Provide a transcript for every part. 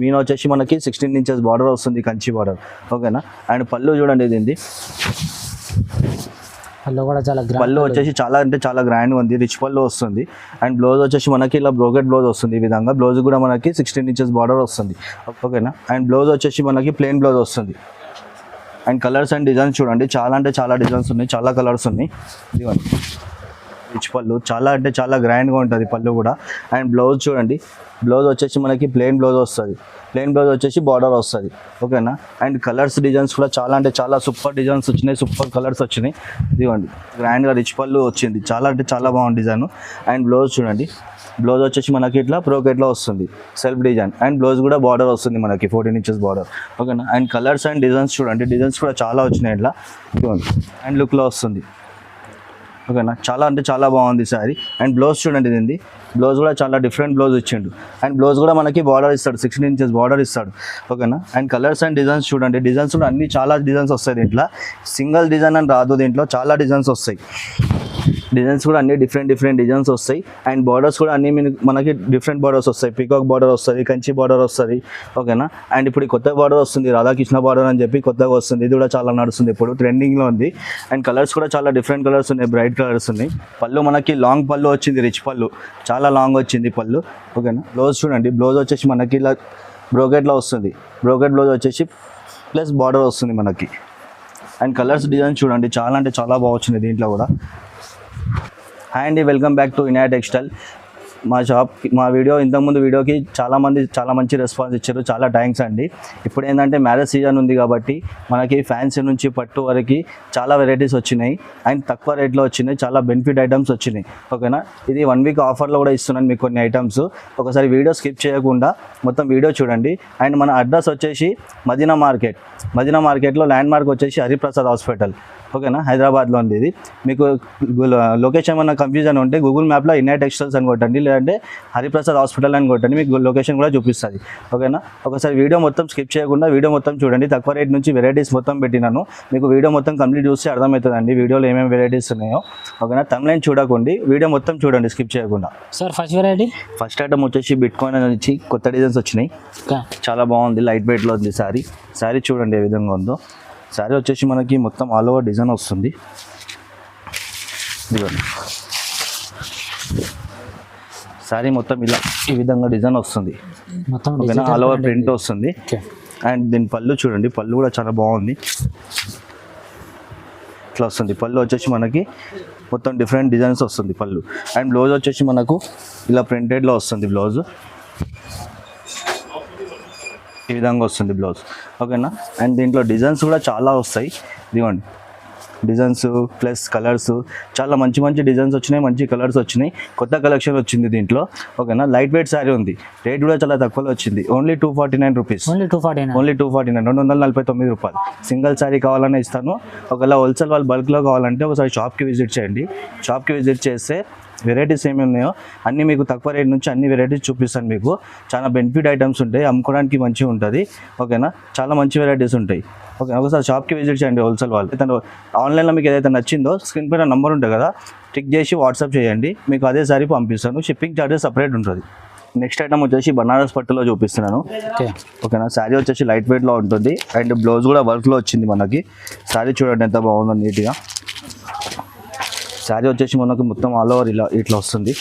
మీన వచ్చేసి మనకి 16 inches border వస్తుంది, కంచి బార్డర్. ఓకేనా. అండ్ పళ్ళు చూడండి ఇది పళ్ళు వచ్చేసి చాలా అంటే చాలా గ్రాండ్ ఉంది, రిచ్ పళ్ళు వస్తుంది. అండ్ బ్లౌజ్ వచ్చేసి మనకి ఇలా బ్రోకెట్ బ్లౌజ్ వస్తుంది. ఈ విధంగా బ్లౌజ్ కూడా మనకి 16 ఇంచెస్ బార్డర్ వస్తుంది. ఓకేనా. అండ్ బ్లౌజ్ వచ్చేసి మనకి ప్లెయిన్ బ్లౌజ్ వస్తుంది. అండ్ కలర్స్ అండ్ డిజైన్స్ చూడండి, చాలా అంటే చాలా డిజైన్స్ ఉన్నాయి, చాలా కలర్స్ ఉన్నాయి. ఇదిగోండి రిచ్ పళ్ళు, చాలా అంటే చాలా గ్రాండ్గా ఉంటుంది పళ్ళు కూడా. అండ్ బ్లౌజ్ చూడండి, బ్లౌజ్ వచ్చేసి మనకి ప్లెయిన్ బ్లౌజ్ వస్తుంది, ప్లెయిన్ బ్లౌజ్ వచ్చేసి బార్డర్ వస్తుంది. ఓకేనా. అండ్ కలర్స్ డిజైన్స్ కూడా చాలా అంటే చాలా సూపర్ డిజైన్స్ వచ్చినాయి, సూపర్ కలర్స్ వచ్చినాయి. ఇదిగోండి గ్రాండ్గా రిచ్ పళ్ళు వచ్చింది, చాలా అంటే చాలా బాగుంది డిజైన్. అండ్ బ్లౌజ్ చూడండి, బ్లౌజ్ వచ్చేసి మనకి ఇట్లా బ్రోకెట్లో వస్తుంది, సెల్ఫ్ డిజైన్. అండ్ బ్లౌజ్ కూడా బార్డర్ వస్తుంది మనకి 14 ఇంచెస్ బార్డర్. ఓకేనా. అండ్ కలర్స్ అండ్ డిజైన్స్ చూడండి, డిజైన్స్ కూడా చాలా వచ్చినాయి ఇట్లా. ఇదిగోండి అండ్ లుక్లో వస్తుంది. ఓకేనా. చాలా అంటే చాలా బాగుంది సారీ. అండ్ బ్లౌజ్ చూడండి, ఇది బ్లౌజ్ కూడా చాలా డిఫరెంట్ బ్లౌజ్ ఇచ్చిండు. అండ్ బ్లౌజ్ కూడా మనకి బార్డర్ ఇస్తాడు, 16 ఇంచెస్ బార్డర్ ఇస్తాడు. ఓకేనా. అండ్ కలర్స్ అండ్ డిజైన్స్ చూడండి, డిజైన్స్ కూడా అన్ని చాలా డిజైన్స్ వస్తాయి దీంట్లో, సింగిల్ డిజైన్ అని రాదు, దీంట్లో చాలా డిజైన్స్ వస్తాయి. డిజైన్స్ కూడా అన్ని డిఫరెంట్ డిజైన్స్ వస్తాయి. అండ్ బార్డర్స్ కూడా అన్ని మనకి డిఫరెంట్ బార్డర్స్ వస్తాయి, పీకాక్ బార్డర్ వస్తుంది, కంచి బార్డర్ వస్తుంది. ఓకేనా. అండ్ ఇప్పుడు కొత్త బార్డర్ వస్తుంది, రాధాకృష్ణ బార్డర్ అని చెప్పి కొత్తగా వస్తుంది, ఇది కూడా చాలా నడుస్తుంది, ఇప్పుడు ట్రెండింగ్లో ఉంది. అండ్ కలర్స్ కూడా చాలా డిఫరెంట్ కలర్స్ ఉన్నాయి, బ్రైట్ కలర్స్ ఉన్నాయి. పళ్ళు మనకి లాంగ్ పళ్ళు వచ్చింది, రిచ్ పళ్ళు, చాలా లాంగ్ వచ్చింది పళ్ళు. ఓకేనా. బ్లౌజ్ చూడండి, బ్లౌజ్ వచ్చేసి మనకి ఇలా బ్రోకెట్లో వస్తుంది, బ్రోకెట్ బ్లౌజ్ వచ్చేసి ప్లస్ బార్డర్ వస్తుంది మనకి. అండ్ కలర్స్ డిజైన్స్ చూడండి, చాలా అంటే చాలా బాగా వచ్చింది దీంట్లో కూడా. హాయ్ అండి, welcome back to Inaya textile. మా వీడియో ఇంతకుముందు వీడియోకి చాలా మంచి రెస్పాన్స్ ఇచ్చారు, చాలా థ్యాంక్స్ అండి. ఇప్పుడు ఏంటంటే మ్యారేజ్ సీజన్ ఉంది కాబట్టి మనకి ఫ్యాన్సీ నుంచి పట్టు వరకు చాలా వెరైటీస్ వచ్చినాయి. అండ్ తక్కువ రేట్లో వచ్చినాయి, చాలా బెనిఫిట్ ఐటమ్స్ వచ్చినాయి. ఓకేనా. ఇది 1 వీక్ ఆఫర్లో కూడా ఇస్తున్నాను మీకు కొన్ని ఐటమ్స్. ఒకసారి వీడియో స్కిప్ చేయకుండా మొత్తం వీడియో చూడండి. అండ్ మన అడ్రస్ వచ్చేసి మదీనా మార్కెట్లో ల్యాండ్ మార్క్ వచ్చేసి హరిప్రసాద్ హాస్పిటల్. ఓకేనా. హైదరాబాద్లో ఉంది ఇది. మీకు లొకేషన్ ఏమన్నా కన్ఫ్యూజన్ ఉంటే గూగుల్ మ్యాప్లో ఇనాయా టెక్స్టైల్స్ అని కొట్టండి, లేదంటే హరిప్రసాద్ హాస్పిటల్ అని కొట్టండి, మీకు లొకేషన్ కూడా చూపిస్తుంది. ఓకేనా. ఒకసారి వీడియో మొత్తం స్కిప్ చేయకుండా వీడియో మొత్తం చూడండి, తక్కువ రేట్ నుంచి వెరైటీస్ మొత్తం పెట్టినాను, మీకు వీడియో మొత్తం కంప్లీట్ చూస్తే అర్థమవుతుందండి వీడియోలో ఏమేమి వెరైటీస్ ఉన్నాయో. ఓకేనా. తమ్లైన్ చూడకండి, వీడియో మొత్తం చూడండి స్కిప్ చేయకుండా. సార్ ఫస్ట్ ఐటమ్ వచ్చేసి బిట్కాయిన్ నుంచి కొత్త డిజైన్స్ వచ్చినాయి, చాలా బాగుంది, లైట్ వెయిట్లో ఉంది శారీ చూడండి ఏ విధంగా ఉందో. శారీ వచ్చేసి మనకి మొత్తం ఆల్ ఓవర్ డిజైన్ వస్తుంది. ఇదిగోండి శారీ మొత్తం ఇలా ఈ విధంగా డిజైన్ వస్తుంది, ఓకేనా. ఆల్ ఓవర్ ప్రింట్ వస్తుంది. అండ్ దీని పళ్ళు చూడండి, పళ్ళు కూడా చాలా బాగుంది, ఇట్లా వస్తుంది. పళ్ళు వచ్చేసి మనకి మొత్తం డిఫరెంట్ డిజైన్స్ వస్తుంది పళ్ళు. అండ్ బ్లౌజ్ వచ్చేసి మనకు ఇలా ప్రింటెడ్లో వస్తుంది బ్లౌజ్, ఈ విధంగా వస్తుంది బ్లౌజ్. ఓకేనా. అండ్ దీంట్లో డిజైన్స్ కూడా చాలా వస్తాయి, ఇదిగోండి డిజైన్స్ ప్లస్ కలర్స్, చాలా మంచి డిజైన్స్ వచ్చినాయి, మంచి కలర్స్ వచ్చినాయి, కొత్త కలెక్షన్ వచ్చింది దీంట్లో. ఓకేనా. లైట్ వెయిట్ శారీ ఉంది, రేట్ కూడా చాలా తక్కువలో వచ్చింది, ఓన్లీ 249 రూపీస్, ఓన్లీ 249, 249 రూపాయలు. సింగిల్ శారీ కావాలన్నా ఇస్తాను. ఒకవేళ హోల్సేల్ వాళ్ళు బల్క్లో కావాలంటే ఒకసారి షాప్కి విజిట్ చేయండి. షాప్కి విజిట్ చేస్తే వెరైటీస్ ఏమి ఉన్నాయో అన్నీ మీకు తక్కువ రేట్ నుంచి అన్ని వెరైటీస్ చూపిస్తాను. మీకు చాలా బెనిఫిట్ ఐటమ్స్ ఉంటాయి, అమ్ముకోవడానికి మంచిగా ఉంటుంది. ఓకేనా. చాలా మంచి వెరైటీస్ ఉంటాయి. ఓకే, ఒకసారి షాప్కి విజిట్ చేయండి హోల్సేల్ వాళ్ళు. తను ఆన్లైన్లో మీకు ఏదైతే నచ్చిందో స్క్రీన్ పైన నంబర్ ఉంటుంది కదా, టిక్ చేసి వాట్సాప్ చేయండి, మీకు అదే సారీ పంపిస్తాను. షిప్పింగ్ ఛార్జెస్ సపరేట్ ఉంటుంది. నెక్స్ట్ ఐటమ్ వచ్చేసి బనారస్ పట్టులో చూపిస్తున్నాను. ఓకేనా. శారీ వచ్చేసి లైట్ వెయిట్లో ఉంటుంది అండ్ బ్లౌజ్ కూడా వర్క్లో వచ్చింది మనకి. శారీ చూడండి ఎంత బాగుందో నీట్గా. శారీ వచ్చేసి మనకు మొత్తం ఆల్ ఓవర్ ఇట్లా వస్తుంది,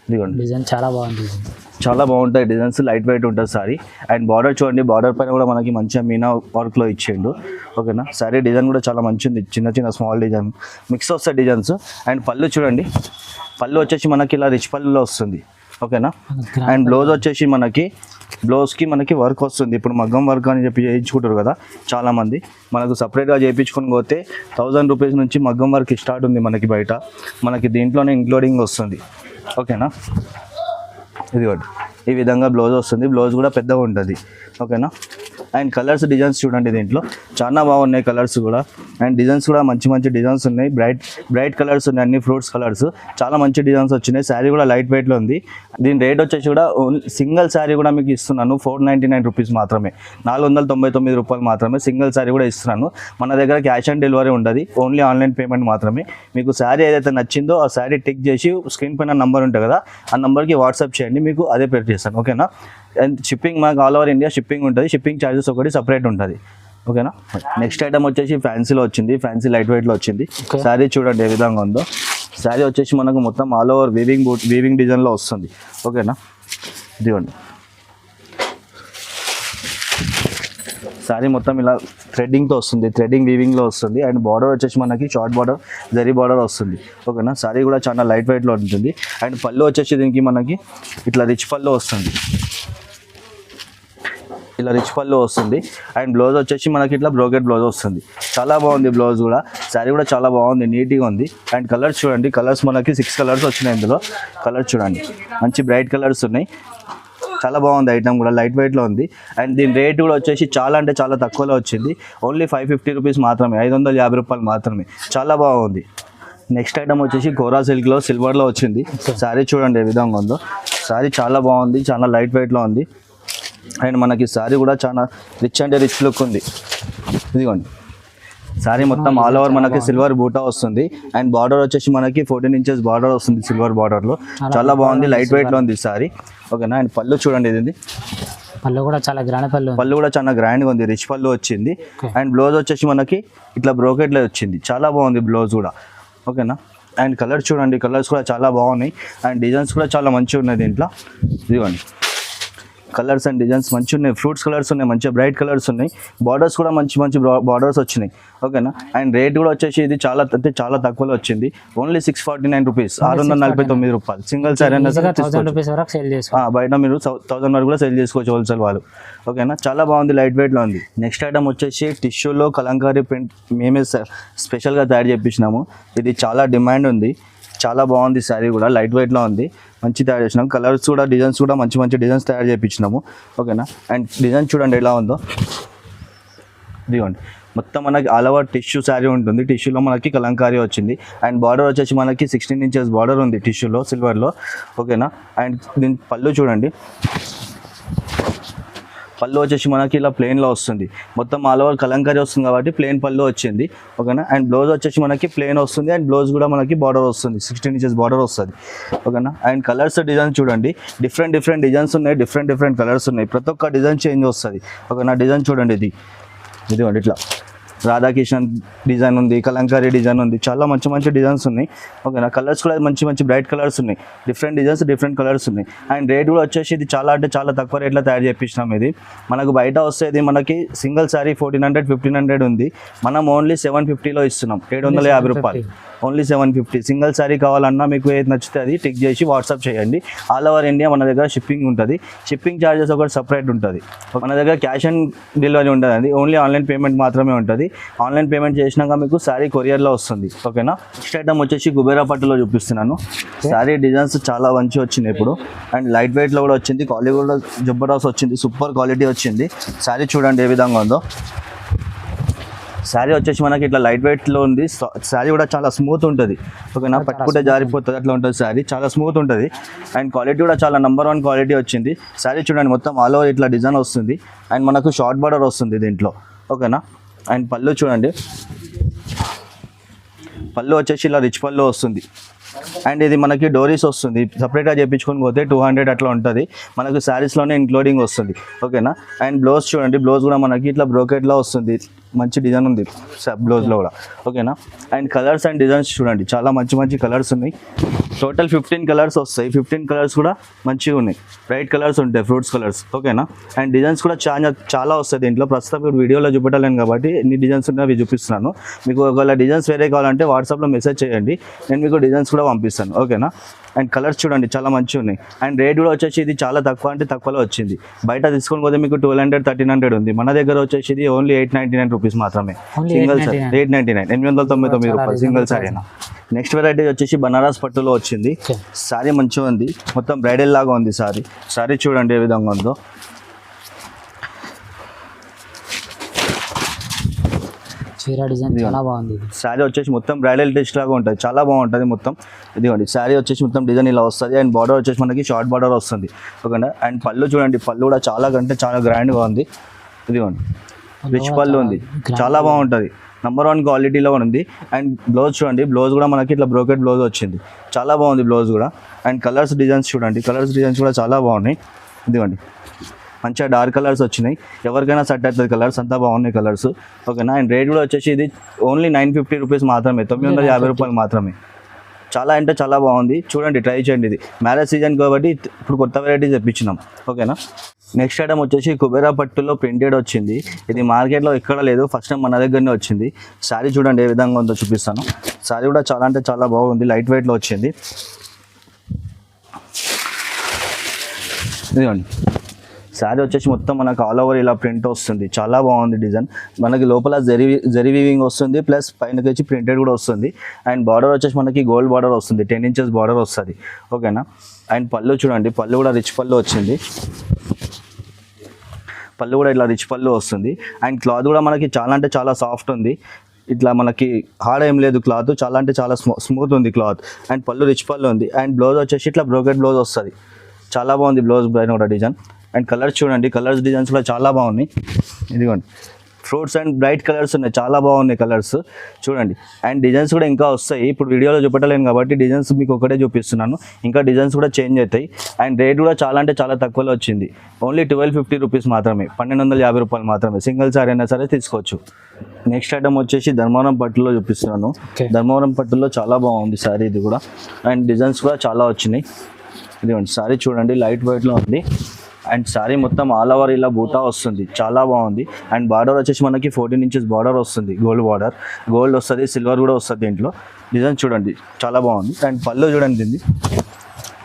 ఇదిగోండి డిజైన్ చాలా బాగుంది, చాలా బాగుంటాయి డిజైన్స్, లైట్ వెయిట్ ఉంటుంది సారీ. అండ్ బార్డర్ చూడండి, బార్డర్ పైన కూడా మనకి మంచిగా మీనా వర్క్లో ఇచ్చేయండు. ఓకేనా. సారీ డిజైన్ కూడా చాలా మంచి ఉంది, చిన్న స్మాల్ డిజైన్ మిక్స్ వస్తాయి డిజైన్స్. అండ్ పళ్ళు చూడండి, పళ్ళు వచ్చేసి మనకి ఇలా రిచ్ పళ్ళులో వస్తుంది. ఓకేనా. అండ్ బ్లౌజ్ వచ్చేసి బ్లౌజ్కి మనకి వర్క్ వస్తుంది. ఇప్పుడు మగ్గం వర్క్ అని చెప్పి చేయించుకుంటారు కదా చాలామంది, మనకు సపరేట్గా చేయించుకొని పోతే 1000 రూపీస్ నుంచి మగ్గం వర్క్ స్టార్ట్ ఉంది మనకి బయట, మనకి దీంట్లోనే ఇంక్లూడింగ్ వస్తుంది. ఓకేనా. ఇది ఒకటి ఈ విధంగా బ్లౌజ్ వస్తుంది, బ్లౌజ్ కూడా పెద్దగా ఉంటుంది. ఓకేనా. అండ్ కలర్స్ డిజైన్స్ చూడండి దీంట్లో చాలా బాగున్నాయి కలర్స్ కూడా. అండ్ డిజైన్స్ కూడా మంచి మంచి డిజైన్స్ ఉన్నాయి, బ్రైట్ కలర్స్ ఉన్నాయి, అన్ని ఫ్రూట్స్ కలర్స్, చాలా మంచి డిజైన్స్ వచ్చినాయి. శారీ కూడా లైట్ వెయిట్లో ఉంది. దీని రేట్ వచ్చేసి కూడా సింగిల్ శారీ కూడా మీకు ఇస్తున్నాను 499 రూపీస్ మాత్రమే, 499 రూపాయలు మాత్రమే సింగిల్ శారీ కూడా ఇస్తున్నాను. మన దగ్గర క్యాష్ ఆన్ డెలివరీ ఉండదు, ఓన్లీ ఆన్లైన్ పేమెంట్ మాత్రమే. మీకు శారీ ఏదైతే నచ్చిందో ఆ శారీ టిక్ చేసి స్క్రీన్ పైన నంబర్ ఉంటుంది కదా, ఆ నెంబర్కి వాట్సాప్ చేయండి, మీకు అదే పే చేస్తాను. ఓకేనా. అండ్ షిప్పింగ్ మాకు ఆల్ ఓవర్ ఇండియా షిప్పింగ్ ఉంటుంది, షిప్పింగ్ ఛార్జెస్ ఒకటి సపరేట్ ఉంటుంది. ఓకేనా. నెక్స్ట్ ఐటమ్ వచ్చేసి ఫ్యాన్సీలో వచ్చింది, ఫ్యాన్సీ లైట్ వెయిట్లో వచ్చింది. శారీ చూడండి ఏ విధంగా ఉందో. శారీ వచ్చేసి మనకు మొత్తం ఆల్ ఓవర్ వీవింగ్ డిజైన్లో వస్తుంది. ఓకేనా. ఇదిగోండి శారీ మొత్తం ఇలా థ్రెడ్డింగ్తో వస్తుంది, థ్రెడ్డింగ్ వీవింగ్లో వస్తుంది. అండ్ బార్డర్ వచ్చేసి మనకి షార్ట్ బార్డర్, జరీ బార్డర్ వస్తుంది. ఓకేనా. శారీ కూడా చాలా లైట్ వెయిట్లో ఉంటుంది. అండ్ పళ్ళు వచ్చేసి దీనికి మనకి ఇట్లా రిచ్ పళ్ళు వస్తుంది, ఇలా రిచ్ పళ్ళు వస్తుంది. అండ్ బ్లౌజ్ వచ్చేసి మనకి ఇట్లా బ్రోకెట్ బ్లౌజ్ వస్తుంది. చాలా బాగుంది బ్లౌజ్ కూడా. శారీ కూడా చాలా బాగుంది, నీట్గా ఉంది. అండ్ కలర్స్ చూడండి, కలర్స్ మనకి 6 కలర్స్ వచ్చినాయి. ఇందులో కలర్స్ చూడండి మంచి బ్రైట్ కలర్స్ ఉన్నాయి. చాలా బాగుంది ఐటమ్ కూడా, లైట్ వెయిట్లో ఉంది. అండ్ దీని రేట్ కూడా వచ్చేసి చాలా అంటే చాలా తక్కువలో వచ్చింది, ఓన్లీ 550 రూపీస్ మాత్రమే, 550 రూపాయలు మాత్రమే. చాలా బాగుంది. నెక్స్ట్ ఐటమ్ వచ్చేసి కోరా సిల్క్లో సిల్వర్లో వచ్చింది. శారీ చూడండి ఏ విధంగా ఉందో. శారీ చాలా బాగుంది, చాలా లైట్ వెయిట్లో ఉంది. అండ్ మనకి శారీ కూడా చాలా రిచ్ అంటే రిచ్ లుక్ ఉంది. ఇదిగోండి శారీ మొత్తం ఆల్ ఓవర్ మనకి సిల్వర్ బూటా వస్తుంది. అండ్ బార్డర్ వచ్చేసి మనకి 14 ఇంచెస్ బార్డర్ వస్తుంది సిల్వర్ బార్డర్లో. చాలా బాగుంది, లైట్ వెయిట్లో ఉంది శారీ. ఓకేనా. అండ్ పళ్ళు చూడండి, ఇది పళ్ళు కూడా చాలా గ్రాండ్ పళ్ళు కూడా చాలా గ్రాండ్గా ఉంది, రిచ్ పళ్ళు వచ్చింది. అండ్ బ్లౌజ్ వచ్చేసి మనకి ఇట్లా బ్రోకెట్లో వచ్చింది. చాలా బాగుంది బ్లౌజ్ కూడా. ఓకేనా. అండ్ కలర్స్ చూడండి, కలర్స్ కూడా చాలా బాగున్నాయి. అండ్ డిజైన్స్ కూడా చాలా మంచిగా ఉన్నాయి దీంట్లో. ఇదిగోండి కలర్స్ అండ్ డిజైన్స్ మంచిగా ఉన్నాయి, ఫ్రూట్స్ కలర్స్ ఉన్నాయి, మంచిగా బ్రైట్ కలర్స్ ఉన్నాయి. బార్డర్స్ కూడా మంచి మంచి బార్డర్స్ వచ్చినాయి. ఓకేనా. అండ్ రేట్ కూడా వచ్చేసి ఇది చాలా అంటే చాలా తక్కువలో వచ్చింది, ఓన్లీ 649 రూపీస్, 649 రూపాయలు సింగిల్ సారీ అయినా సరే. బయట మీరు 1000 వరకు కూడా సేల్ చేసుకోవచ్చు హోల్సేల్ వాళ్ళు. ఓకేనా. చాలా బాగుంది, లైట్ వెయిట్లో ఉంది. నెక్స్ట్ ఐటమ్ వచ్చేసి టిష్యూలో కలంకారీ ప్రింట్ మేమే స్పెషల్గా తయారు చేయించినాము. ఇది చాలా డిమాండ్ ఉంది, చాలా బాగుంది. శారీ కూడా లైట్ వెయిట్లో ఉంది, మంచి తయారు చేసినాము. కలర్స్ కూడా డిజైన్స్ కూడా మంచి మంచి డిజైన్స్ తయారు చేయించినాము. ఓకేనా. అండ్ డిజైన్ చూడండి ఎలా ఉందో. ఇదిగోండి మొత్తం మనకి ఆల్ ఓవర్ టిష్యూ శారీ ఉంటుంది, టిష్యూలో మనకి కలంకారీ వచ్చింది. అండ్ బార్డర్ వచ్చేసి మనకి 16 ఇంచెస్ బార్డర్ ఉంది టిష్యూలో సిల్వర్లో. ఓకేనా. అండ్ దీని పళ్ళు చూడండి, పళ్ళు వచ్చేసి మనకి ఇలా ప్లెయిన్లో వస్తుంది, మొత్తం ఆల్ ఓవర్ కలంకారీ వస్తుంది కాబట్టి ప్లెయిన్ పళ్ళు వచ్చింది. ఓకేనా. అండ్ బ్లౌజ్ వచ్చేసి మనకి ప్లెయిన్ వస్తుంది. అండ్ బ్లౌజ్ కూడా మనకి బార్డర్ వస్తుంది, 16 ఇంచెస్ బార్డర్ వస్తుంది. ఓకేనా. అండ్ కలర్స్ డిజైన్స్ చూడండి, డిఫరెంట్ డిజైన్స్ ఉన్నాయి, డిఫరెంట్ కలర్స్ ఉన్నాయి, ప్రతి ఒక్క డిజైన్ చేంజ్ వస్తుంది. ఓకేనా. డిజైన్ చూడండి, ఇదిగోండి ఇట్లా రాధాకృష్ణన్ డిజైన్ ఉంది, కలంకారీ డిజైన్ ఉంది, చాలా మంచి మంచి డిజైన్స్ ఉన్నాయి. ఓకేనా. కలర్స్ కూడా మంచి బ్రైట్ కలర్స్ ఉన్నాయి, డిఫరెంట్ డిజైన్స్ డిఫరెంట్ కలర్స్ ఉన్నాయి. అండ్ రేట్ కూడా వచ్చేసి ఇది చాలా అంటే చాలా తక్కువ రేట్లో తయారు చేయించినాం. ఇది మనకు బయట వస్తేది మనకి సింగిల్ శారీ 1400 1500 ఉంది, మనం ఓన్లీ 750లో ఇస్తున్నాం, 750 రూపాయలు, ఓన్లీ 750. సింగిల్ శారీ కావాలన్నా మీకు ఏది నచ్చితే అది టిక్ చేసి వాట్సాప్ చేయండి. ఆల్ ఓవర్ ఇండియా మన దగ్గర షిప్పింగ్ ఉంటుంది, షిప్పింగ్ ఛార్జెస్ ఒకటి సపరేట్ ఉంటుంది. మన దగ్గర క్యాష్ ఆన్ డెలివరీ ఉండదండి, ఓన్లీ ఆన్లైన్ పేమెంట్ మాత్రమే ఉంటుంది. ఆన్లైన్ పేమెంట్ చేసినాక మీకు శారీ కొరియర్లో వస్తుంది. ఓకేనా. నెక్స్ట్ ఐటమ్ వచ్చేసి కుబేరా పట్టులో చూపిస్తున్నాను. శారీ డిజైన్స్ చాలా మంచి వచ్చింది ఇప్పుడు. అండ్ లైట్ వెయిట్లో కూడా వచ్చింది, క్వాలిటీ కూడా జబర్దస్త్ వచ్చింది, సూపర్ క్వాలిటీ వచ్చింది. శారీ చూడండి ఏ విధంగా ఉందో. శారీ వచ్చేసి మనకి ఇట్లా లైట్ వెయిట్లో ఉంది, శారీ కూడా చాలా స్మూత్ ఉంటుంది. ఓకేనా. పట్టుకుంటే జారిపోతుంది అట్లా ఉంటుంది శారీ, చాలా స్మూత్ ఉంటుంది. అండ్ క్వాలిటీ కూడా చాలా నెంబర్ 1 క్వాలిటీ వచ్చింది. శారీ చూడండి మొత్తం ఆల్ ఓవర్ ఇట్లా డిజైన్ వస్తుంది. అండ్ మనకు షార్ట్ బార్డర్ వస్తుంది దీంట్లో. ఓకేనా. అండ్ పళ్ళు చూడండి, పళ్ళు వచ్చేసి ఇలా రిచ్ పళ్ళు వస్తుంది. అండ్ ఇది మనకి డోరీస్ వస్తుంది, సపరేట్గా చేయించుకొని పోతే 200 అట్లా ఉంటుంది, మనకు శారీస్లోనే ఇంక్లూడింగ్ వస్తుంది. ఓకేనా. అండ్ బ్లౌజ్ చూడండి, బ్లౌజ్ కూడా మనకి ఇట్లా బ్రోకెట్లో వస్తుంది, మంచి డిజైన్ ఉంది బ్లౌజ్లో కూడా. ఓకేనా. అండ్ కలర్స్ అండ్ డిజైన్స్ చూడండి, చాలా మంచి కలర్స్ ఉన్నాయి. టోటల్ 15 కలర్స్ వస్తాయి, 15 కలర్స్ కూడా మంచిగా ఉన్నాయి, బ్రైట్ కలర్స్ ఉంటాయి, ఫ్రూట్స్ కలర్స్. ఓకేనా. అండ్ డిజైన్స్ కూడా చాలా వస్తాయి దీంట్లో. ప్రస్తుతం ఇప్పుడు వీడియోలో చూపెట్టలేను కాబట్టి ఎన్ని డిజైన్స్ ఉన్నాయి అవి చూపిస్తున్నాను. మీకు ఒకవేళ డిజైన్స్ వేరే కావాలంటే వాట్సాప్లో మెసేజ్ చేయండి, నేను మీకు డిజైన్స్ కూడా పంపిస్తాను. ఓకేనా. అండ్ కలర్స్ చూడండి చాలా మంచిగా ఉన్నాయి. అండ్ రేట్ కూడా వచ్చేసి ఇది చాలా తక్కువ అంటే తక్కువలో వచ్చింది, బయట తీసుకొని పోతే మీకు 1200 1300 ఉంది, మన దగ్గర వచ్చేసి ఇది ఓన్లీ 899 రూపీస్ మాత్రమే సింగిల్ సారీ, 899 899 రూపాయలు సింగిల్ సారీ అయినా. నెక్స్ట్ వెరైటీ వచ్చేసి బనారస్ పట్టులో వచ్చింది. సారీ మంచిగా ఉంది, మొత్తం బ్రైడల్ లాగా ఉంది సారీ. సారీ చూడండి ఏ విధంగా ఉందో. చీర డిజైన్ చాలా బాగుంది ఇది. శారీ వచ్చేసి మొత్తం బ్రైడల్ టెస్ట్ లాగా ఉంటుంది, చాలా బాగుంటుంది మొత్తం. ఇదిగోండి శారీ వచ్చేసి మొత్తం డిజైన్ ఇలా వస్తుంది అండ్ బార్డర్ వచ్చేసి మనకి షార్ట్ బార్డర్ వస్తుంది ఓకేనా. అండ్ పళ్ళు చూడండి, పళ్ళు కూడా చాలా అంటే చాలా గ్రాండ్గా ఉంది. ఇదిగోండి రిచ్ పళ్ళు ఉంది, చాలా బాగుంటుంది, నెంబర్ 1 క్వాలిటీలో ఉంది. అండ్ బ్లౌజ్ చూడండి, బ్లౌజ్ కూడా మనకి ఇట్లా బ్రోకెట్ బ్లౌజ్ వచ్చింది, చాలా బాగుంది బ్లౌజ్ కూడా. అండ్ కలర్స్ డిజైన్స్ చూడండి, కలర్స్ డిజైన్స్ కూడా చాలా బాగున్నాయి. ఇదిగోండి మంచిగా డార్క్ కలర్స్ వచ్చినాయి, ఎవరికైనా సెట్ అవుతుంది కలర్స్, అంతా బాగున్నాయి కలర్స్ ఓకేనా. అండ్ రేట్ కూడా వచ్చేసి ఇది ఓన్లీ 950 రూపీస్ మాత్రమే, 950 రూపాయలు మాత్రమే. చాలా అంటే చాలా బాగుంది, చూడండి ట్రై చేయండి. ఇది మ్యారేజ్ సీజన్ కాబట్టి ఇప్పుడు కొత్త వెరైటీస్ తెప్పించినాం ఓకేనా. నెక్స్ట్ ఐటమ్ వచ్చేసి కుబేరా పట్టులో ప్రింటెడ్ వచ్చింది, ఇది మార్కెట్లో ఎక్కడ లేదు, ఫస్ట్ టైం మన దగ్గరనే వచ్చింది. శారీ చూడండి ఏ విధంగా ఉందో చూపిస్తాను. శారీ కూడా చాలా అంటే చాలా బాగుంది, లైట్ వెయిట్లో వచ్చింది. ఇదిగోండి శారీ వచ్చేసి మొత్తం మనకు ఆల్ ఓవర్ ఇలా ప్రింట్ వస్తుంది, చాలా బాగుంది డిజైన్. మనకి లోపల జరీ వీవింగ్ వస్తుంది, ప్లస్ పైనకి వచ్చి ప్రింటెడ్ కూడా వస్తుంది. అండ్ బార్డర్ వచ్చేసి మనకి గోల్డ్ బార్డర్ వస్తుంది, 10 ఇంచెస్ బార్డర్ వస్తుంది ఓకేనా. అండ్ పళ్ళు చూడండి, పళ్ళు కూడా రిచ్ పళ్ళు వచ్చింది, పళ్ళు కూడా ఇట్లా రిచ్ పళ్ళు వస్తుంది. అండ్ క్లాత్ కూడా మనకి చాలా అంటే చాలా సాఫ్ట్ ఉంది, ఇట్లా మనకి హార్డ్ ఏం లేదు క్లాత్, చాలా అంటే చాలా స్మూత్ ఉంది క్లాత్. అండ్ పళ్ళు రిచ్ పళ్ళు ఉంది. అండ్ బ్లౌజ్ వచ్చేసి ఇట్లా బ్రోకెట్ బ్లౌజ్ వస్తుంది, చాలా బాగుంది బ్లౌజ్ పైన కూడా డిజైన్. అండ్ కలర్స్ చూడండి, కలర్స్ డిజైన్స్ కూడా చాలా బాగున్నాయి. ఇదిగోండి ఫ్రూట్స్ అండ్ బ్రైట్ కలర్స్ ఉన్నాయి, చాలా బాగున్నాయి కలర్స్ చూడండి. అండ్ డిజైన్స్ కూడా ఇంకా వస్తాయి, ఇప్పుడు వీడియోలో చూపెట్టలేను కాబట్టి డిజైన్స్ మీకు ఒకటే చూపిస్తున్నాను, ఇంకా డిజైన్స్ కూడా చేంజ్ అవుతాయి. అండ్ రేట్ కూడా చాలా అంటే చాలా తక్కువలో వచ్చింది, ఓన్లీ 1250 రూపీస్ మాత్రమే, 1250 రూపాయలు మాత్రమే. సింగిల్ సారీ అయినా సరే తీసుకోవచ్చు. నెక్స్ట్ ఐటమ్ వచ్చేసి ధర్మవరం పట్టులో చూపిస్తున్నాను. ధర్మవరం పట్టులో చాలా బాగుంది శారీ ఇది కూడా, అండ్ డిజైన్స్ కూడా చాలా వచ్చినాయి. ఇదిగోండి శారీ చూడండి లైట్ వెయిట్లో ఉంది. అండ్ శారీ మొత్తం ఆల్ ఓవర్ ఇలా బూటా వస్తుంది, చాలా బాగుంది. అండ్ బార్డర్ వచ్చేసి మనకి 14 ఇంచెస్ బార్డర్ వస్తుంది, గోల్డ్ బార్డర్, గోల్డ్ వస్తుంది, సిల్వర్ కూడా వస్తుంది దీంట్లో. డిజైన్ చూడండి చాలా బాగుంది. అండ్ పళ్ళు చూడండి, దీన్ని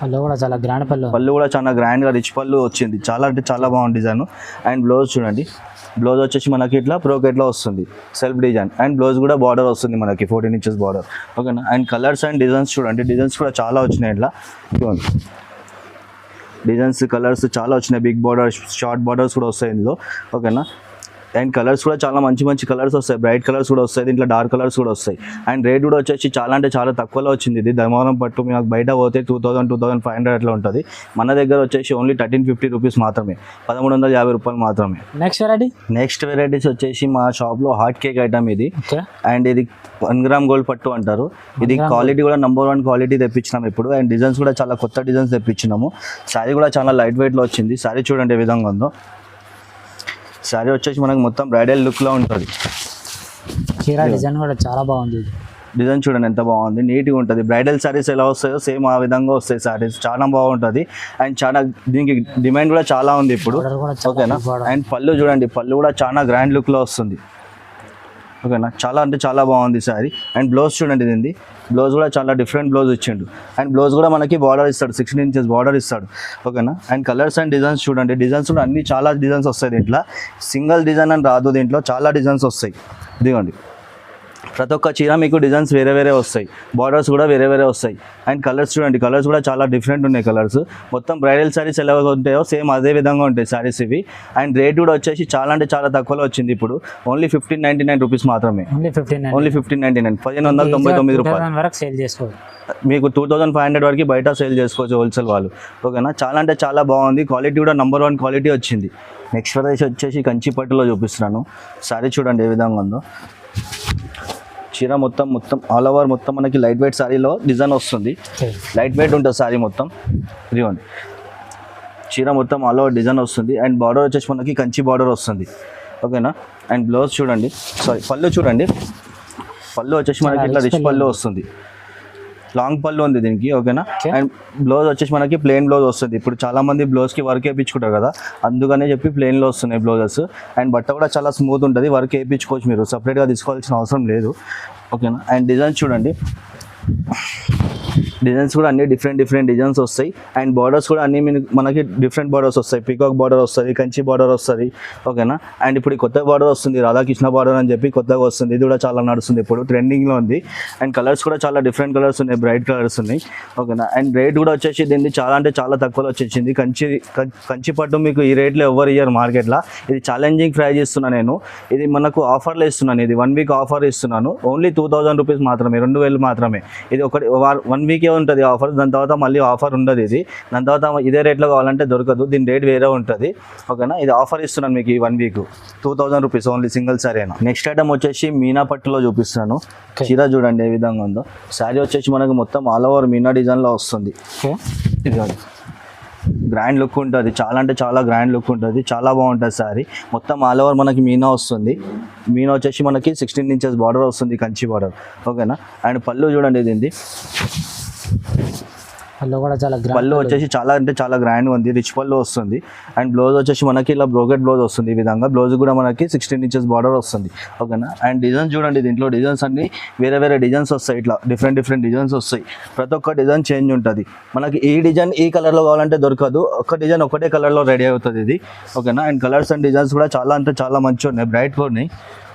పళ్ళు కూడా చాలా గ్రాండ్ పళ్ళు కూడా చాలా గ్రాండ్గా రిచ్ పళ్ళు వచ్చింది, చాలా అంటే చాలా బాగుంది డిజైన్. అండ్ బ్లౌజ్ చూడండి, బ్లౌజ్ వచ్చేసి మనకి ఇట్లా బ్రోకెట్లో వస్తుంది, సెల్ఫ్ డిజైన్. అండ్ బ్లౌజ్ కూడా బార్డర్ వస్తుంది మనకి 14 ఇంచెస్ బార్డర్ ఓకేనా. అండ్ కలర్స్ అండ్ డిజైన్స్ చూడండి, డిజైన్స్ కూడా చాలా వచ్చినాయి ఇట్లా చూడండి, డిజైన్స్ కలర్స్ చాలా వచ్చినాయి, బిగ్ బార్డర్ షార్ట్ బార్డర్స్ కూడా వస్తాయి ఇందులో ఓకేనా. అండ్ కలర్స్ కూడా చాలా మంచి మంచి కలర్స్ వస్తాయి, బ్రైట్ కలర్స్ కూడా వస్తాయి, దీంట్లో డార్క్ కలర్స్ కూడా వస్తాయి. అండ్ రేట్ కూడా వచ్చేసి చాలా అంటే చాలా తక్కువలో వచ్చింది. ఇది ధర్మవరం పట్టు మీకు బయట పోతే 2500 అట్లా ఉంటుంది, మన దగ్గర వచ్చేసి ఓన్లీ 1350 రూపీస్ మాత్రమే, 1350 రూపాయలు మాత్రమే. నెక్స్ట్ వెరైటీస్ వచ్చేసి మా షాప్లో హాట్ కేక్ ఐటమ్ ఇది. అండ్ ఇది 1 గ్రామ్ గోల్డ్ పట్టు అంటారు, ఇది క్వాలిటీ కూడా నెంబర్ 1 క్వాలిటీ తెప్పించినాం ఇప్పుడు. అండ్ డిజైన్స్ కూడా చాలా కొత్త డిజైన్స్ తెప్పించినాము. శారీ కూడా చాలా లైట్ వెయిట్లో వచ్చింది, శారీ చూడండి ఏ విధంగా ఉందో. శారీ వచ్చేసి మనకు మొత్తం బ్రైడల్ లుక్లో ఉంటుంది, చీర డిజైన్ కూడా చాలా బాగుంది, డిజైన్ చూడండి ఎంత బాగుంది, నీట్గా ఉంటుంది. బ్రైడల్ శారీస్ ఎలా వస్తాయో సేమ్ ఆ విధంగా వస్తాయి శారీస్, చాలా బాగుంటుంది. అండ్ చాలా దీనికి డిమాండ్ కూడా చాలా ఉంది ఇప్పుడు ఓకేనా. అండ్ పళ్ళు చూడండి, పళ్ళు కూడా చాలా గ్రాండ్ లుక్లో వస్తుంది ఓకేనా, చాలా అంటే చాలా బాగుంది శారీ. అండ్ బ్లౌజ్ చూడండి, దీనిది బ్లౌజ్ కూడా చాలా డిఫరెంట్ బ్లౌజ్ ఇచ్చిండు. అండ్ బ్లౌజ్ కూడా మనకి బార్డర్ ఇస్తాడు, 16 ఇంచెస్ బార్డర్ ఇస్తాడు ఓకేనా. అండ్ కలర్స్ అండ్ డిజైన్స్ చూడండి, డిజైన్స్ కూడా అన్ని చాలా డిజైన్స్ వస్తాయి దీంట్లో, సింగిల్ డిజైన్ అని రాదు, దీంట్లో చాలా డిజైన్స్ వస్తాయి. ఇదిగోండి ప్రతి ఒక్క చీర మీకు డిజైన్స్ వేరే వేరే వస్తాయి, బార్డర్స్ కూడా వేరే వేరే వస్తాయి. అండ్ కలర్స్ చూడండి, కలర్స్ కూడా చాలా డిఫరెంట్ ఉన్నాయి కలర్స్, మొత్తం బ్రైడల్ శారీస్ ఎలా ఉంటాయో సేమ్ అదే విధంగా ఉంటాయి శారీస్ ఇవి. అండ్ రేట్ కూడా వచ్చేసి చాలా అంటే చాలా తక్కువలో వచ్చింది ఇప్పుడు, ఓన్లీ 1599 రూపీస్ మాత్రమే, ఓన్లీ 1599, 1599 రూపాయలు. మీకు 2500 వరకు బయట సేల్ చేసుకోవచ్చు హోల్సేల్ వాళ్ళు ఓకేనా. చాలా అంటే చాలా బాగుంది, క్వాలిటీ కూడా నెంబర్ 1 క్వాలిటీ వచ్చింది. నెక్స్ట్ వెరైటీ వచ్చేసి కంచి పట్టులో చూపిస్తున్నాను. శారీ చూడండి ఏ విధంగా ఉందో, చీర మొత్తం ఆల్ ఓవర్ మొత్తం మనకి లైట్ వెయిట్ శారీలో డిజైన్ వస్తుంది, లైట్ వెయిట్ ఉంటుంది శారీ మొత్తం. ఇదిగోండి చీర మొత్తం ఆల్ ఓవర్ డిజైన్ వస్తుంది. అండ్ బార్డర్ వచ్చేసి మనకి కంచి బార్డర్ వస్తుంది ఓకేనా. అండ్ బ్లౌజ్ చూడండి, పళ్ళు చూడండి, పళ్ళు వచ్చేసి మనకి ఇట్లా రిచ్ పళ్ళు వస్తుంది, లాంగ్ పళ్ళు ఉంది దీనికి ఓకేనా. అండ్ బ్లౌజ్ వచ్చేసి మనకి ప్లెయిన్ బ్లౌజ్ వస్తుంది, ఇప్పుడు చాలా మంది బ్లౌజ్కి వర్క్ వేయించుకుంటారు కదా, అందుకనే చెప్పి ప్లెయిన్లో వస్తున్నాయి బ్లౌజెస్. అండ్ బట్ట కూడా చాలా స్మూత్ ఉంటుంది, వర్క్ వేయించుకోవచ్చు, మీరు సపరేట్గా తీసుకోవాల్సిన అవసరం లేదు ఓకేనా. అండ్ డిజైన్ చూడండి, డిజైన్స్ కూడా అన్ని డిఫరెంట్ డిజైన్స్ వస్తాయి. అండ్ బార్డర్స్ కూడా అన్ని మనకి డిఫరెంట్ బార్డర్స్ వస్తాయి. పీకాక్ బార్డర్ వస్తుంది, కంచి బార్డర్ వస్తుంది. ఓకేనా. అండ్ ఇప్పుడు ఈ కొత్త బార్డర్ వస్తుంది, రాధాకృష్ణ బార్డర్ అని చెప్పి కొత్తగా వస్తుంది. ఇది కూడా చాలా నడుస్తుంది, ఇప్పుడు ట్రెండింగ్లో ఉంది. అండ్ కలర్స్ కూడా చాలా డిఫరెంట్ కలర్స్ ఉన్నాయి, బ్రైట్ కలర్స్ ఉన్నాయి. ఓకేనా. అండ్ రేట్ కూడా వచ్చేసి దీన్ని చాలా అంటే చాలా తక్కువలో వచ్చేసింది. కంచి పట్టు మీకు ఈ రేట్లో ఎవరు ఇయ్యారు మార్కెట్లో. ఇది ఛాలెంజింగ్ ప్రైజ్ ఇస్తున్నాను నేను. ఇది మనకు ఆఫర్లో ఇస్తున్నాను. ఇది 1 వీక్ ఆఫర్ ఇస్తున్నాను. ఓన్లీ 2000 రూపీస్ మాత్రమే, 2000 మాత్రమే. ఇది 1 వీకే ఉంటుంది ఆఫర్. దాని తర్వాత మళ్ళీ ఆఫర్ ఉండదు. ఇది దాని తర్వాత ఇదే రేట్లో కావాలంటే దొరకదు, దీని రేట్ వేరే ఉంటుంది. ఓకేనా. ఇది ఆఫర్ ఇస్తున్నాను మీకు ఈ 1 week 2000 rupees only single sorry అయినా. నెక్స్ట్ ఐటమ్ వచ్చేసి మీనా పట్టులో చూపిస్తాను. చీర చూడండి ఏ విధంగా ఉందో. శారీ వచ్చేసి మనకు మొత్తం ఆల్ ఓవర్ మీనా డిజైన్లో వస్తుంది. ఇది గ్రాండ్ లుక్ ఉంటుంది, చాలా అంటే చాలా గ్రాండ్ లుక్ ఉంటుంది, చాలా బాగుంటుంది శారీ. మొత్తం ఆల్ ఓవర్ మనకి మీనా వస్తుంది. మీనా వచ్చేసి మనకి 16 ఇంచెస్ బార్డర్ వస్తుంది, కంచి బార్డర్. ఓకేనా. అండ్ పళ్ళు చూడండి, ఇది పళ్ళు వచ్చేసి చాలా అంటే చాలా గ్రాండ్ ఉంది, రిచ్ పళ్ళు వస్తుంది. అండ్ బ్లౌజ్ వచ్చేసి మనకి ఇలా బ్రోకెట్ బ్లౌజ్ వస్తుంది. ఈ విధంగా బ్లౌజ్ కూడా మనకి 16 ఇంచెస్ బార్డర్ వస్తుంది. ఓకేనా. అండ్ డిజైన్స్ చూడండి, దీంట్లో డిజైన్స్ అన్ని వేరే డిజైన్స్ వస్తాయి. ఇట్లా డిఫరెంట్ డిజైన్స్ వస్తాయి. ప్రతి ఒక్క డిజైన్ చేంజ్ ఉంటుంది. మనకి ఈ డిజైన్ ఈ కలర్లో కావాలంటే దొరకదు, ఒక్క డిజైన్ ఒకటే కలర్లో రెడీ అవుతుంది ఇది. ఓకేనా. అండ్ కలర్స్ అండ్ డిజైన్స్ కూడా చాలా అంటే చాలా మంచిగా ఉన్నాయి, బ్రైట్గా ఉన్నాయి.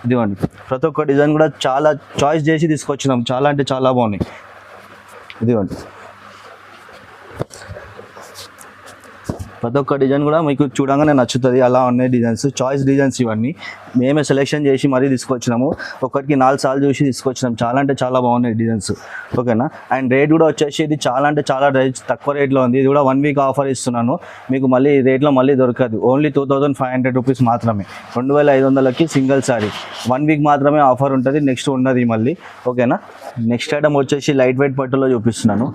ఇదిగోండి ప్రతి ఒక్క డిజైన్ కూడా చాలా చాయిస్ చేసి తీసుకొచ్చినాం, చాలా అంటే చాలా బాగున్నాయి. ఇదిగోండి ప్రతి ఒక్క డిజైన్ కూడా మీకు చూడంగానే నచ్చుతుంది, అలా ఉన్నాయి డిజైన్స్. చాయిస్ డిజైన్స్ ఇవన్నీ మేమే సెలెక్షన్ చేసి మరీ తీసుకొచ్చినాము. ఒకటికి 4 సార్లు చూసి తీసుకొచ్చినాం. చాలా అంటే చాలా బాగున్నాయి డిజైన్స్. ఓకేనా. అండ్ రేట్ కూడా వచ్చేసి ఇది చాలా అంటే చాలా తక్కువ రేట్లో ఉంది. ఇది కూడా 1 వీక్ ఆఫర్ ఇస్తున్నాను మీకు. మళ్ళీ ఈ రేట్లో మళ్ళీ దొరకదు. ఓన్లీ 2500 రూపీస్ మాత్రమే, 2500కి సింగిల్ సారీ. 1 వీక్ మాత్రమే ఆఫర్ ఉంటుంది, నెక్స్ట్ ఉన్నది మళ్ళీ. ఓకేనా. నెక్స్ట్ ఐటమ్ వచ్చేసి లైట్ వెయిట్ పట్టులో చూపిస్తున్నాను.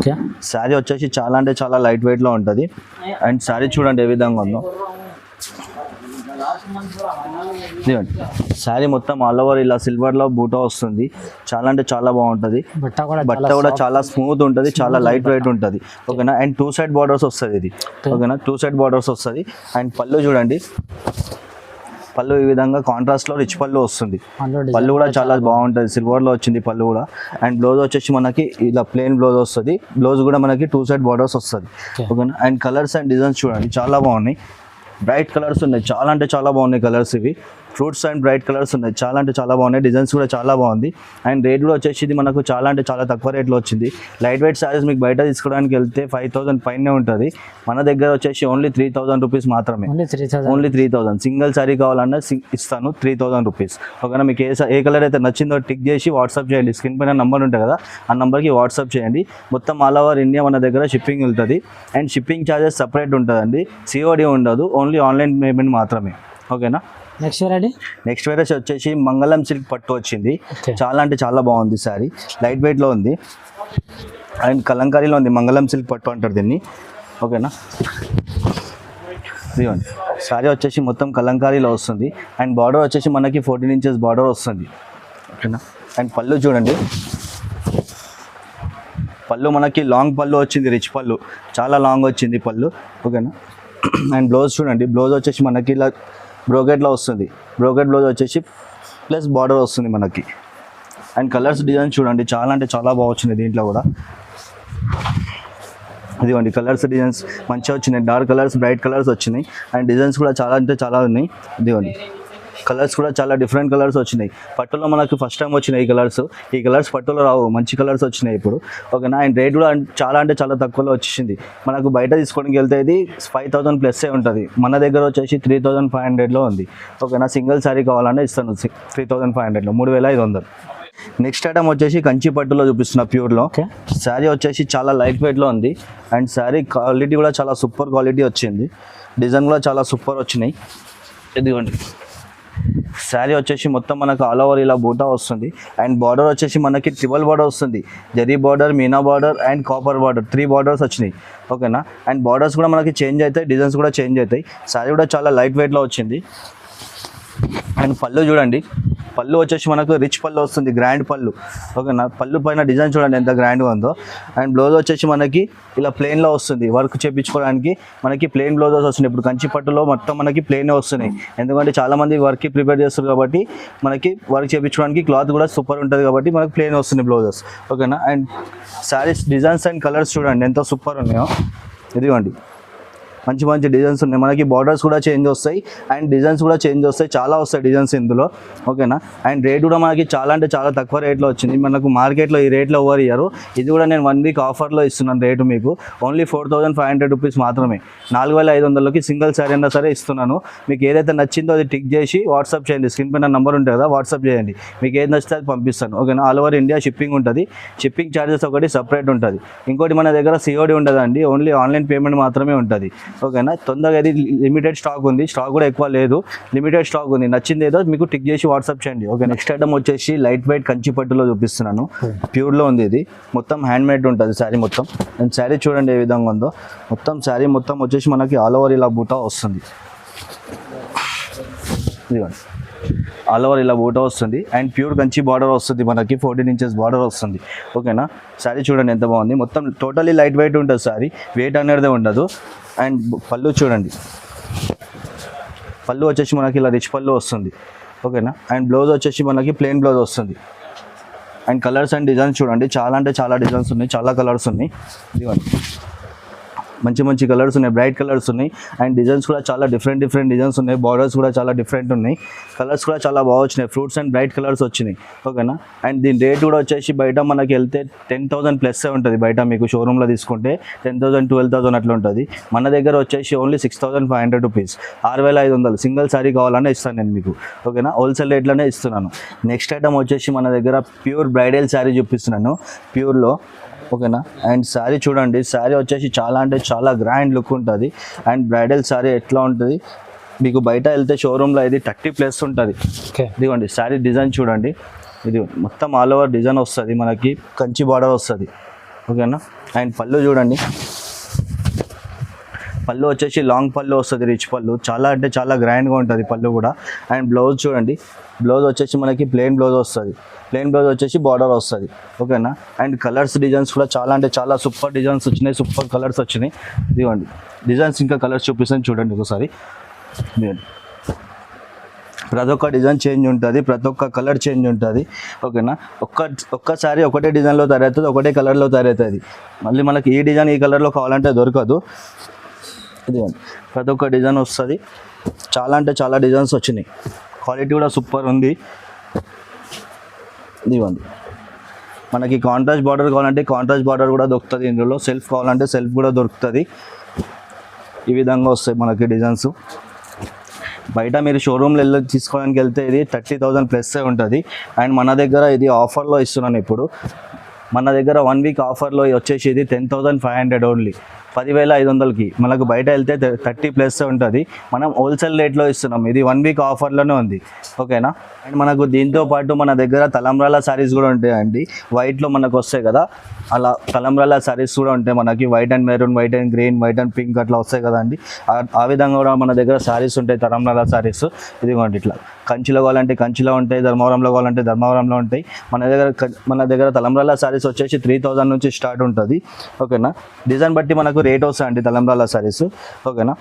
శారీ వచ్చేసి చాలా అంటే చాలా లైట్ వెయిట్లో ఉంటుంది. అండ్ శారీ చూడండి ఏ విధంగా ఉందో. శారీ మొత్తం ఆల్ ఓవర్ ఇలా సిల్వర్లో బూటా వస్తుంది. చాలా అంటే చాలా బాగుంటుంది. బట్ట కూడా చాలా స్మూత్ ఉంటుంది, చాలా లైట్ వెయిట్ ఉంటుంది. ఓకేనా. అండ్ 2 సైడ్ బార్డర్స్ వస్తుంది ఇది. ఓకేనా. 2 సైడ్ బార్డర్స్ వస్తుంది. అండ్ పళ్ళు చూడండి, పళ్ళు ఈ విధంగా కాంట్రాస్ట్లో రిచ్ పళ్ళు వస్తుంది. పళ్ళు కూడా చాలా బాగుంటుంది, సిల్వర్లో వచ్చింది పళ్ళు కూడా. అండ్ బ్లౌజ్ వచ్చేసి మనకి ఇలా ప్లెయిన్ బ్లౌజ్ వస్తుంది. బ్లౌజ్ కూడా మనకి 2 సైడ్ బార్డర్స్ వస్తుంది. ఓకేనా. అండ్ కలర్స్ అండ్ డిజైన్స్ చూడండి చాలా బాగున్నాయి, బ్రైట్ కలర్స్ ఉన్నాయి. చాలా అంటే చాలా బాగున్నాయి కలర్స్ ఇవి. ఫ్రూట్స్ అండ్ బ్రైట్ కలర్స్ ఉన్నాయి, చాలా అంటే చాలా బాగున్నాయి. డిజైన్స్ కూడా చాలా బాగుంది. అండ్ రేట్ కూడా వచ్చేసి ఇది మనకు చాలా అంటే చాలా తక్కువ రేట్లో వచ్చింది. లైట్ వెయిట్ శారీస్ మీకు బయట తీసుకోవడానికి వెళ్తే 5000 పైనే ఉంటుంది. మన దగ్గర వచ్చేసి ఓన్లీ 3000 రూపీస్ మాత్రమే, ఓన్లీ 3000. సింగిల్ శారీ కావాలన్నా ఇస్తాను 3000 రూపీస్. ఓకేనా. మీకు ఏ కలర్ అయితే నచ్చిందో టిక్ చేసి వాట్సాప్ చేయండి. స్క్రీన్ పైన నెంబర్ ఉంటుంది కదా, ఆ నెంబర్కి వాట్సాప్ చేయండి. మొత్తం ఆల్ ఓవర్ ఇండియా మన దగ్గర షిప్పింగ్ వెళ్తుంది. అండ్ షిప్పింగ్ ఛార్జెస్ సపరేట్ ఉంటుందండి, COD ఉండదు, ఓన్లీ ఆన్లైన్ పేమెంట్ మాత్రమే. ఓకేనా. నెక్స్ట్ వెరైటీ వచ్చేసి మంగళం సిల్క్ పట్టు వచ్చింది. చాలా అంటే చాలా బాగుంది శారీ, లైట్ వెయిట్లో ఉంది. అండ్ కలంకారీలో ఉంది, మంగళం సిల్క్ పట్టు అంటారు దీన్ని. ఓకేనా. ఇదిగోండి శారీ వచ్చేసి మొత్తం కలంకారీలో వస్తుంది. అండ్ బార్డర్ వచ్చేసి మనకి 14 ఇంచెస్ బార్డర్ వస్తుంది. ఓకేనా. అండ్ పళ్ళు చూడండి, పళ్ళు మనకి లాంగ్ పళ్ళు వచ్చింది, రిచ్ పళ్ళు, చాలా లాంగ్ వచ్చింది పళ్ళు. ఓకేనా. అండ్ బ్లౌజ్ చూడండి, బ్లౌజ్ వచ్చేసి మనకి ఇలా బ్రోకెట్లో వస్తుంది. బ్రోకెట్ బ్లౌజ్ వచ్చేసి ప్లస్ బార్డర్ వస్తుంది మనకి. అండ్ కలర్స్ డిజైన్ చూడండి చాలా అంటే చాలా బాగా వచ్చింది దీంట్లో కూడా. ఇదిగోండి కలర్స్ డిజైన్స్ మంచిగా వచ్చినాయి, డార్క్ కలర్స్, బ్రైట్ కలర్స్ వచ్చినాయి. అండ్ డిజైన్స్ కూడా చాలా అంటే చాలా ఉన్నాయి. ఇదిగోండి కలర్స్ కూడా చాలా డిఫరెంట్ కలర్స్ వచ్చినాయి. పట్టులో మనకు ఫస్ట్ టైం వచ్చినాయి ఈ కలర్స్ పట్టులో రావు, మంచి కలర్స్ వచ్చినాయి ఇప్పుడు. ఓకేనా. అండ్ రేట్ కూడా చాలా అంటే చాలా తక్కువలో వచ్చేసింది. మనకు బయట తీసుకోవడానికి వెళ్తే ఇది 5000 ప్లస్సే ఉంటుంది. మన దగ్గర వచ్చేసి 3500లో ఉంది. ఓకేనా. సింగిల్ శారీ కావాలన్నా ఇస్తాను 3500లో, 3500. నెక్స్ట్ ఐటమ్ వచ్చేసి కంచి పట్టులో చూపిస్తున్నా ప్యూర్లో. శారీ వచ్చేసి చాలా లైట్ వెయిట్లో ఉంది. అండ్ శారీ క్వాలిటీ కూడా చాలా సూపర్ క్వాలిటీ వచ్చింది. డిజైన్ కూడా చాలా సూపర్ వచ్చినాయి. ఇదిగోండి శారీ వచ్చేసి మొత్తం మనకు ఆల్ ఓవర్ ఇలా బూటా వస్తుంది. అండ్ బార్డర్ వచ్చేసి మనకి ట్రిపుల్ బార్డర్ వస్తుంది. Zari border, Meena border and copper border, 3 borders వచ్చినాయి. ఓకేనా. అండ్ బార్డర్స్ కూడా మనకి చేంజ్ అవుతాయి, డిజైన్స్ కూడా చేంజ్ అవుతాయి. శారీ కూడా చాలా లైట్ వెయిట్లో వచ్చింది. అండ్ పళ్ళు చూడండి, పళ్ళు వచ్చేసి మనకు రిచ్ పళ్ళు వస్తుంది, గ్రాండ్ పళ్ళు. ఓకేనా, పళ్ళు పైన డిజైన్ చూడండి ఎంత గ్రాండ్గా ఉందో. అండ్ బ్లౌజ్ వచ్చేసి మనకి ఇలా ప్లెయిన్లో వస్తుంది, వర్క్ చేయించుకోవడానికి మనకి ప్లెయిన్ బ్లౌజెస్ వస్తున్నాయి. ఇప్పుడు కంచి పట్టులో మొత్తం మనకి ప్లెయిన్ వస్తున్నాయి, ఎందుకంటే చాలామంది వర్క్కి ప్రిపేర్ చేస్తారు కాబట్టి మనకి వర్క్ చేయించుకోవడానికి క్లాత్ కూడా సూపర్ ఉంటుంది కాబట్టి మనకి ప్లెయిన్ వస్తుంది బ్లౌజెస్. ఓకేనా, and saris designs and colours చూడండి ఎంత సూపర్ ఉన్నాయో. ఇదిగోండి మంచి మంచి డిజైన్స్ ఉన్నాయి, మనకి బార్డర్స్ కూడా చేంజ్ వస్తాయి అండ్ డిజైన్స్ కూడా చేంజ్ వస్తాయి, చాలా వస్తాయి డిజైన్స్ ఇందులో. ఓకేనా, అండ్ రేట్ కూడా మనకి చాలా అంటే చాలా తక్కువ రేట్లో వచ్చింది. మనకు మార్కెట్లో ఈ రేట్లో ఎవరు ఇయ్యారు, ఇది కూడా నేను 1 వీక్ ఆఫర్లో ఇస్తున్నాను రేటు మీకు. ఓన్లీ 4500 రూపీస్ మాత్రమే, 4500కి సింగిల్ శారీ అయినా సరే ఇస్తున్నాను. మీకు ఏదైతే నచ్చిందో అది టిక్ చేసి వాట్సాప్ చేయండి, స్క్రీన్ పైన నెంబర్ ఉంటుంది కదా, వాట్సాప్ చేయండి. మీకు ఏది నచ్చితే అది పంపిస్తాను. ఓకేనా, ఆల్ ఓవర్ ఇండియా షిప్పింగ్ ఉంటుంది, షిప్పింగ్ ఛార్జెస్ ఒకటి సపరేట్ ఉంటుంది. ఇంకోటి మన దగ్గర సిఓడి ఉండదండి, ఓన్లీ ఆన్లైన్ పేమెంట్ మాత్రమే ఉంటుంది. ఓకేనా, తొందరగా ఇది లిమిటెడ్ స్టాక్ ఉంది, స్టాక్ కూడా ఎక్కువ లేదు, లిమిటెడ్ స్టాక్ ఉంది. నచ్చింది ఏదో మీకు టిక్ చేసి వాట్సాప్ చేయండి. ఓకే, నెక్స్ట్ ఐటమ్ వచ్చేసి లైట్ వెయిట్ కంచి పట్టులో చూపిస్తున్నాను, ప్యూర్లో ఉంది. ఇది మొత్తం హ్యాండ్ మేడ్ ఉంటుంది శారీ మొత్తం. అండ్ శారీ చూడండి ఏ విధంగా ఉందో, మొత్తం శారీ మొత్తం వచ్చేసి మనకి ఆల్ ఓవర్ ఇలా బూటా వస్తుంది. ఇదిగోండి ఆల్ ఓవర్ ఇలా బూటా వస్తుంది అండ్ ప్యూర్ కంచి బార్డర్ వస్తుంది, మనకి 14 ఇంచెస్ బార్డర్ వస్తుంది. ఓకేనా, శారీ చూడండి ఎంత బాగుంది, మొత్తం టోటలీ లైట్ వెయిట్ ఉంటుంది శారీ, వెయిట్ అనేది ఉండదు. అండ్ పళ్ళు చూడండి, పళ్ళు వచ్చేసి మనకి ఇలా రిచ్ పళ్ళు వస్తుంది. ఓకేనా, అండ్ బ్లౌజ్ వచ్చేసి మనకి ప్లెయిన్ బ్లౌజ్ వస్తుంది. అండ్ కలర్స్ అండ్ డిజైన్స్ చూడండి, చాలా అంటే చాలా డిజైన్స్ ఉన్నాయి, చాలా కలర్స్ ఉన్నాయి. ఇదిగోండి మంచి మంచి కలర్స్ ఉన్నాయి, బ్రైట్ కలర్స్ ఉన్నాయి. అండ్ డిజైన్స్ కూడా చాలా డిఫరెంట్ డిజైన్స్ ఉన్నాయి, బార్డర్స్ కూడా చాలా డిఫరెంట్ ఉన్నాయి, కలర్స్ కూడా చాలా బాగా వచ్చినాయి, ఫ్రూట్స్ అండ్ బ్రైట్ కలర్స్ వచ్చినాయి. ఓకేనా, అండ్ దీని రేట్ కూడా వచ్చేసి బయట మనకి వెళ్తే 10,000 ప్లస్ ఉంటుంది. బయట మీకు షోరూంలో తీసుకుంటే 10,000 12,000 అట్లా ఉంటుంది. మన దగ్గర వచ్చేసి ఓన్లీ 6,500 రూపీస్, 6,500 సింగిల్ శారీ కావాలనే ఇస్తాను నేను మీకు. ఓకేనా, హోల్సేల్ రేట్లోనే ఇస్తున్నాను. నెక్స్ట్ ఐటమ్ వచ్చేసి మన దగ్గర ప్యూర్ బ్రైడల్ శారీ చూపిస్తున్నాను, ప్యూర్లో. ఓకేనా, అండ్ శారీ చూడండి, శారీ వచ్చేసి చాలా అంటే చాలా గ్రాండ్ లుక్ ఉంటుంది. అండ్ బ్రైడల్ శారీ ఎట్లా ఉంటుంది, మీకు బయట వెళ్తే షోరూంలో ఇది 30+ ఉంటుంది. ఇదిగోండి శారీ డిజైన్ చూడండి, ఇది మొత్తం ఆల్ ఓవర్ డిజైన్ వస్తుంది, మనకి కంచి బార్డర్ వస్తుంది. ఓకేనా, అండ్ పళ్ళు చూడండి, పళ్ళు వచ్చేసి లాంగ్ పళ్ళు వస్తుంది, రిచ్ పళ్ళు, చాలా అంటే చాలా గ్రాండ్గా ఉంటుంది పళ్ళు కూడా. అండ్ బ్లౌజ్ చూడండి, బ్లౌజ్ వచ్చేసి మనకి ప్లెయిన్ బ్లౌజ్ వస్తుంది, ప్లెయిన్ బ్లౌజ్ వచ్చేసి బార్డర్ వస్తుంది. ఓకేనా, అండ్ కలర్స్ డిజైన్స్ కూడా చాలా అంటే చాలా సూపర్ డిజైన్స్ వచ్చినాయి, సూపర్ కలర్స్ వచ్చినాయి. ఇదిగోండి డిజైన్స్ ఇంకా కలర్స్ చూపిస్తాను చూడండి ఒకసారి. ప్రతి ఒక్క డిజైన్ చేంజ్ ఉంటుంది, ప్రతి ఒక్క కలర్ చేంజ్ ఉంటుంది. ఓకేనా, ఒక్కసారి ఒకటే డిజైన్లో తయారవుతుంది, ఒకటే కలర్లో తయారవుతుంది. మళ్ళీ మనకి ఈ డిజైన్ ఈ కలర్లో కావాలంటే దొరకదు. ఇదిగోండి ప్రతి ఒక్క డిజైన్ వస్తుంది, చాలా అంటే చాలా డిజైన్స్ వచ్చినాయి, క్వాలిటీ కూడా సూపర్ ఉంది. ఇదిగోండి మనకి కాంట్రాస్ట్ బార్డర్ కావాలంటే కాంట్రాస్ట్ బార్డర్ కూడా దొరుకుతుంది, ఇందులో సెల్ఫ్ కావాలంటే సెల్ఫ్ కూడా దొరుకుతుంది. ఈ విధంగా వస్తాయి మనకి డిజైన్స్. బయట మీరు షోరూమ్లో తీసుకోవడానికి వెళ్తే ఇది 30,000 ప్లస్ ఉంటుంది. అండ్ మన దగ్గర ఇది ఆఫర్లో ఇస్తున్నాను ఇప్పుడు, మన దగ్గర 1 వీక్ ఆఫర్లో వచ్చేసి ఇది 10,500 ఓన్లీ, 10,500కి. మనకు బయట వెళ్తే 30+ ఉంటుంది, మనం హోల్సేల్ రేట్లో ఇస్తున్నాం. ఇది 1 వీక్ ఆఫర్లోనే ఉంది. ఓకేనా, అండ్ మనకు దీంతో పాటు మన దగ్గర తలంబ్రాల శారీస్ కూడా ఉంటాయండి, వైట్లో మనకు వస్తాయి కదా, అలా తలంబ్రాల శారీస్ కూడా ఉంటాయి మనకి, white and maroon, white and green, white and pink అట్లా వస్తాయి కదండి. ఆ విధంగా కూడా మన దగ్గర శారీస్ ఉంటాయి, తలంబ్రాల శారీస్. ఇదిగోండి ఇట్లా కంచిలో కావాలంటే కంచిలో ఉంటాయి, ధర్మవరంలో కావాలంటే ధర్మవరంలో ఉంటాయి. మన దగ్గర తలంబ్రాల శారీస్ వచ్చేసి 3,000 నుంచి స్టార్ట్ ఉంటుంది. ఓకేనా, డిజైన్ బట్టి మనకు రేట్ వస్తాయండి తలంబ్రాల శారీస్. ఓకేనా,